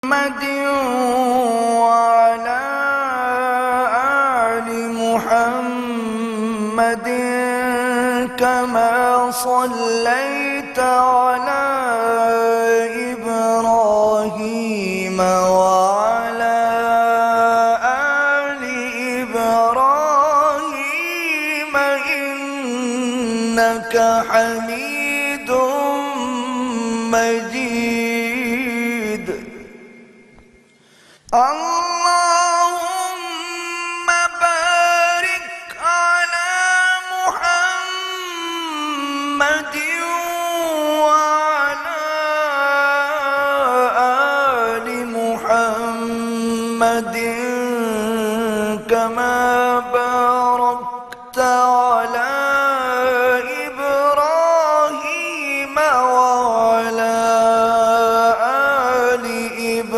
محمد وعلى آل محمد كما صليت على إبراهيم وعلى آل إبراهيم إنك حميد مجيد. اللهم بارك على محمد وعلى آل محمد كما باركت